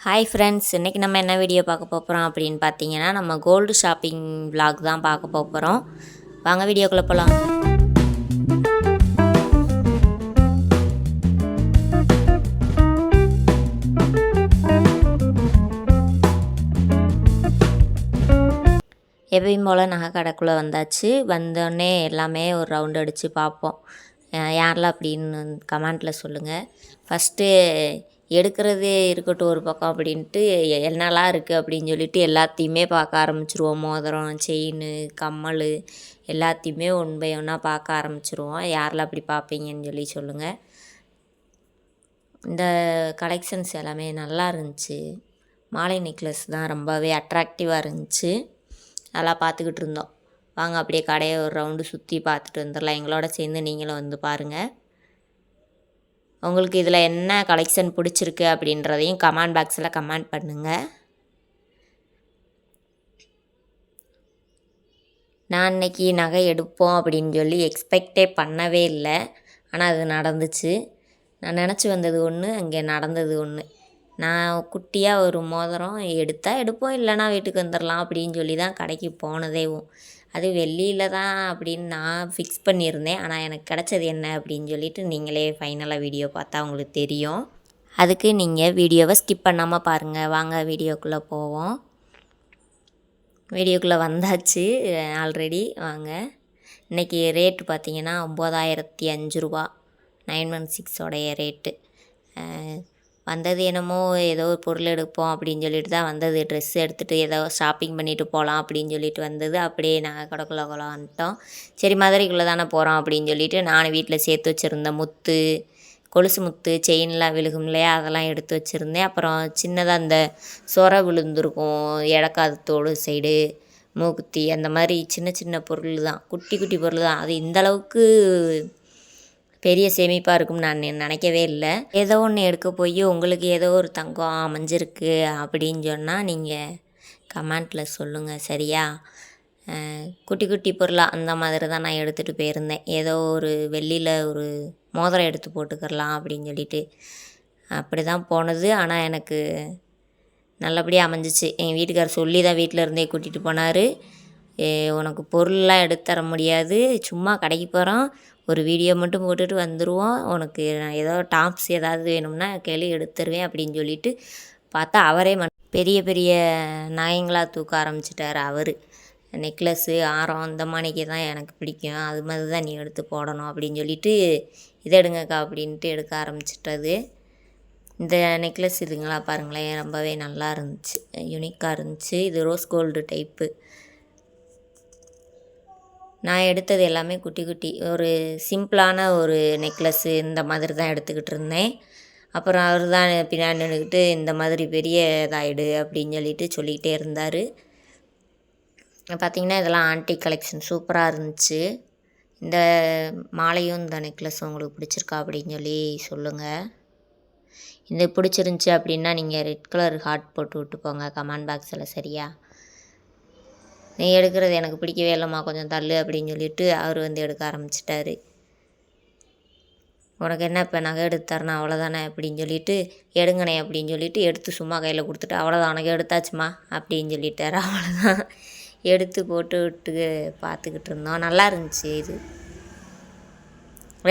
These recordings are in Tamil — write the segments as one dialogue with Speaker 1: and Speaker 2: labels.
Speaker 1: ஹாய் ஃப்ரெண்ட்ஸ், இன்றைக்கி நம்ம என்ன வீடியோ பார்க்க போகிறோம் அப்படின்னு பார்த்தீங்கன்னா, நம்ம கோல்டு ஷாப்பிங் விலாக் தான் பார்க்க போகிறோம். வாங்க வீடியோக்குள்ளே போகலாம். எப்பயும் போல் நகை கடைக்குள்ளே வந்தாச்சு. வந்தோடனே எல்லாமே ஒரு ரவுண்ட் அடித்து பார்ப்போம். யாரெல்லாம் அப்படின்னு கமெண்ட்டில் சொல்லுங்கள். ஃபஸ்ட்டு எடுக்கிறது இருக்கட்டும் ஒரு பக்கம் அப்படின்ட்டு என்னெல்லாம் இருக்குது அப்படின்னு சொல்லிட்டு எல்லாத்தையுமே பார்க்க ஆரம்பிச்சிருவோம். மோதிரம், செயின், கம்மல் எல்லாத்தையுமே ஒன் பை ஒன்னாக பார்க்க ஆரம்பிச்சிருவோம். யாரெல்லாம் அப்படி பார்ப்பீங்கன்னு சொல்லி சொல்லுங்கள். இந்த கலெக்ஷன்ஸ் எல்லாமே நல்லா இருந்துச்சு. மாலை நெக்லஸ் தான் ரொம்பவே அட்ராக்டிவாக இருந்துச்சு. அதெல்லாம் பார்த்துக்கிட்டு இருந்தோம். வாங்க அப்படியே கடையை ஒரு ரவுண்டு சுற்றி பார்த்துட்டு வந்துடலாம். எங்களோட சேர்ந்து நீங்களும் வந்து பாருங்கள். உங்களுக்கு இதில் என்ன கலெக்ஷன் பிடிச்சிருக்கு அப்படின்றதையும் கமெண்ட் பாக்ஸில் கமெண்ட் பண்ணுங்கள். நான் இன்றைக்கி நகை எடுப்போம் அப்படின்னு சொல்லி எக்ஸ்பெக்டே பண்ணவே இல்லை. ஆனால் அது நடந்துச்சு. நான் நினச்சி வந்தது ஒன்று, அங்கே நடந்தது ஒன்று. நான் குட்டியாக ஒரு மோதிரம் எடுப்போம், இல்லைனா வீட்டுக்கு வந்துடலாம் அப்படின்னு சொல்லி தான் கடைக்கு போனதேவும். அது வெள்ளியில் தான் அப்படின்னு நான் ஃபிக்ஸ் பண்ணியிருந்தேன். ஆனால் எனக்கு கிடச்சது என்ன அப்படின்னு சொல்லிட்டு நீங்களே ஃபைனலாக வீடியோ பார்த்தா உங்களுக்கு தெரியும். அதுக்கு நீங்கள் வீடியோவை ஸ்கிப் பண்ணாமல் பாருங்கள். வாங்க வீடியோக்குள்ளே போவோம். வீடியோக்குள்ளே வந்தாச்சு ஆல்ரெடி. வாங்க. இன்றைக்கி ரேட்டு பார்த்திங்கன்னா 9,005 ரூபா 916 ரேட்டு. வந்தது என்னமோ ஏதோ ஒரு பொருள் எடுப்போம் அப்படின்னு சொல்லிட்டு தான் வந்தது. ட்ரெஸ் எடுத்துகிட்டு ஏதோ ஷாப்பிங் பண்ணிவிட்டு போகலாம் அப்படின்னு சொல்லிட்டு வந்தது. அப்படியே நாங்கள் கடைக்குள்ளே வந்துட்டோம். சரி, மதுரைக்குள்ளே தானே போகிறோம் அப்படின்னு சொல்லிட்டு நான் வீட்டில் சேர்த்து வச்சுருந்த முத்து, கொலுசு முத்து, செயின்லாம் விழுகும் இல்லையா, அதெல்லாம் எடுத்து வச்சுருந்தேன். அப்புறம் சின்னதாக அந்த சொரை விழுந்துருக்கும் இடக்காது தோடு சைடு, மூக்குத்தி, அந்த மாதிரி சின்ன சின்ன பொருள் தான், குட்டி குட்டி பொருள் தான். அது இந்தளவுக்கு பெரிய சேமிப்பாக இருக்கும்னு நான் நினைக்கவே இல்லை. ஏதோ ஒன்று எடுக்க போய் உங்களுக்கு ஏதோ ஒரு தங்கம் அமைஞ்சிருக்கு அப்படின்னு சொன்னால் நீங்கள் கமெண்ட்டில் சொல்லுங்கள், சரியா? குட்டி குட்டி பொருளாக அந்த மாதிரி தான் நான் எடுத்துகிட்டு போயிருந்தேன். ஏதோ ஒரு வெள்ளியில் ஒரு மோதிரம் எடுத்து போட்டுக்கிறலாம் அப்படின்னு சொல்லிட்டு அப்படி தான் போனது. ஆனால் எனக்கு நல்லபடியாக அமைஞ்சிச்சு. எங்கள் வீட்டுக்காரர் சொல்லி தான் வீட்டில் இருந்தே கூட்டிகிட்டு போனார். உனக்கு பொருள்லாம் எடுத்து தர முடியாது, சும்மா கடைக்கு போகிறோம், ஒரு வீடியோ மட்டும் போட்டுட்டு வந்துடுவோம், உனக்கு நான் ஏதோ டாப்ஸ் ஏதாவது வேணும்னா கேள்வி எடுத்துருவேன் அப்படின்னு சொல்லிட்டு பார்த்தா அவரே பெரிய பெரிய நகைங்களாக தூக்க ஆரம்பிச்சிட்டார். அவர் நெக்லஸ்ஸு, ஆரம், இந்த மாணிக்கு தான் எனக்கு பிடிக்கும், அது மாதிரி தான் நீ எடுத்து போடணும் அப்படின்னு சொல்லிட்டு இதை எடுங்கக்கா அப்படின்ட்டு எடுக்க ஆரம்பிச்சிட்டது. இந்த நெக்லஸ் இதுங்களா பாருங்களேன், ரொம்பவே நல்லா இருந்துச்சு, யூனிக்காக இருந்துச்சு. இது ரோஸ் கோல்டு டைப்பு. நான் எடுத்தது எல்லாமே குட்டி குட்டி ஒரு சிம்பிளான ஒரு நெக்லஸ்ஸு இந்த மாதிரி தான் எடுத்துக்கிட்டு இருந்தேன். அப்புறம் அவர் தான் பின்னாடி நின்றுக்கிட்டு இந்த மாதிரி பெரிய இதாகிடு அப்படின்னு சொல்லிக்கிட்டே இருந்தார். பார்த்திங்கன்னா இதெல்லாம் ஆன்டிக் கலெக்ஷன் சூப்பராக இருந்துச்சு. இந்த மாலையும் இந்த நெக்லஸும் உங்களுக்கு பிடிச்சிருக்கா அப்படின்னு சொல்லி சொல்லுங்கள். இந்த பிடிச்சிருந்துச்சி அப்படின்னா நீங்கள் ரெட் கலர் ஹார்ட் போட்டு விட்டு போங்க கமெண்ட் பாக்ஸில், சரியா? நீ எடுக்கிறது எனக்கு பிடிக்கவே இல்லைம்மா, கொஞ்சம் தள்ளு அப்படின்னு சொல்லிட்டு அவர் வந்து எடுக்க ஆரம்பிச்சிட்டாரு. உனக்கு என்ன இப்போ நகை எடுத்து தரணும் அவ்வளோதானே அப்படின்னு சொல்லிட்டு எடுங்கண்ணே அப்படின்னு சொல்லிட்டு எடுத்து சும்மா கையில் கொடுத்துட்டு அவ்வளோதான் உனக்கு எடுத்தாச்சுமா அப்படின்னு சொல்லிட்டார். அவ்வளோதான் எடுத்து போட்டு விட்டு பார்த்துக்கிட்டு இருந்தோம். நல்லா இருந்துச்சு. இது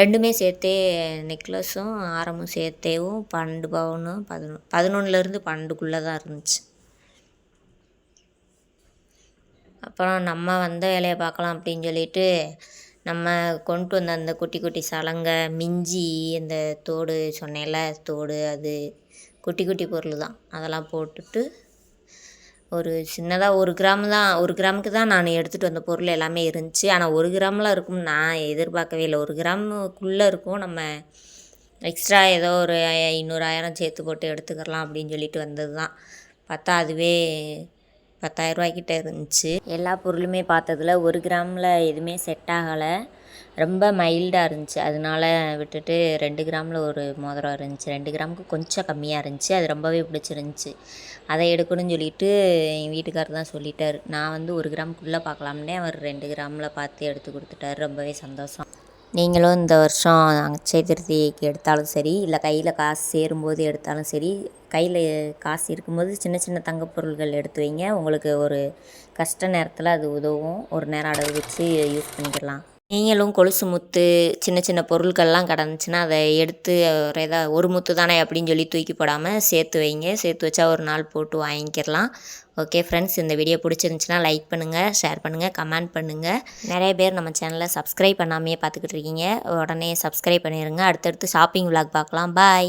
Speaker 1: ரெண்டுமே சேர்த்தே நெக்லஸும் ஆரமும் சேர்த்தேவும் 12 பவுனும் 11லேருந்து 12க்குள்ளே தான் இருந்துச்சு. அப்புறம் நம்ம வந்த வேலையை பார்க்கலாம் அப்படின்னு சொல்லிட்டு நம்ம கொண்டு வந்த அந்த குட்டி குட்டி சலங்கை, மிஞ்சி, இந்த தோடு சொன்னேன்ல தோடு, அது குட்டி குட்டி பொருள் தான், அதெல்லாம் போட்டுட்டு ஒரு சின்னதாக 1 கிராம் தான், 1 கிராமுக்கு தான் நான் எடுத்துகிட்டு வந்த பொருள் எல்லாமே இருந்துச்சு. ஆனால் 1 கிராமில் இருக்கும்னு நான் எதிர்பார்க்கவே இல்லை. 1 கிராமுக்குள்ளே இருக்கும். நம்ம எக்ஸ்ட்ரா ஏதோ ஒரு 500 1000 சேர்த்து போட்டு எடுத்துக்கலாம் அப்படின்னு சொல்லிட்டு வந்தது தான். பார்த்தா அதுவே 10,000 ரூபாய்க்கிட்ட இருந்துச்சு. எல்லா பொருளுமே பார்த்ததில் 1 கிராமில் எதுவுமே செட் ஆகலை, ரொம்ப மைல்டாக இருந்துச்சு. அதனால விட்டுட்டு 2 கிராமில் ஒரு மோதிரம் இருந்துச்சு. 2 கிராமுக்கு கொஞ்சம் கம்மியாக இருந்துச்சு. அது ரொம்பவே பிடிச்சிருந்துச்சி. அதை எடுக்கணும்னு சொல்லிட்டு எங்கள் வீட்டுக்காரர் தான் சொல்லிட்டார். நான் வந்து 1 கிராமுக்குள்ளே பார்க்கலாம்னே அவர் 2 கிராமில் பார்த்து எடுத்து கொடுத்துட்டார். ரொம்பவே சந்தோஷம். நீங்களும் இந்த வருஷம் அட்சய திருதியைக்கு எடுத்தாலும் சரி, இல்லை கையில் காசு சேரும்போது எடுத்தாலும் சரி, கையில் காசு இருக்கும்போது சின்ன சின்ன தங்கப் பொருள்கள் எடுத்து வைங்க. உங்களுக்கு ஒரு கஷ்ட நேரத்தில் அது உதவும். ஒரு நேரம் அடகு வச்சு யூஸ் பண்ணிக்கலாம். நீங்களும் கொலுசு முத்து சின்ன சின்ன பொருட்கள்லாம் கிடந்துச்சுன்னா அதை எடுத்து ஒரு முத்து தானே அப்படின்னு சொல்லி தூக்கி போடாமல் சேர்த்து வைங்க. சேர்த்து வச்சா ஒரு நாள் போட்டு வாங்கிக்கிறலாம். ஓகே ஃப்ரெண்ட்ஸ், இந்த வீடியோ பிடிச்சிருந்துச்சின்னா லைக் பண்ணுங்கள், ஷேர் பண்ணுங்கள், கமெண்ட் பண்ணுங்கள். நிறைய பேர் நம்ம சேனலை சப்ஸ்கிரைப் பண்ணாமையே பார்த்துக்கிட்டு இருக்கீங்க. உடனே சப்ஸ்கிரைப் பண்ணிடுங்க. அடுத்தடுத்து ஷாப்பிங் விலாக் பார்க்கலாம். பாய்.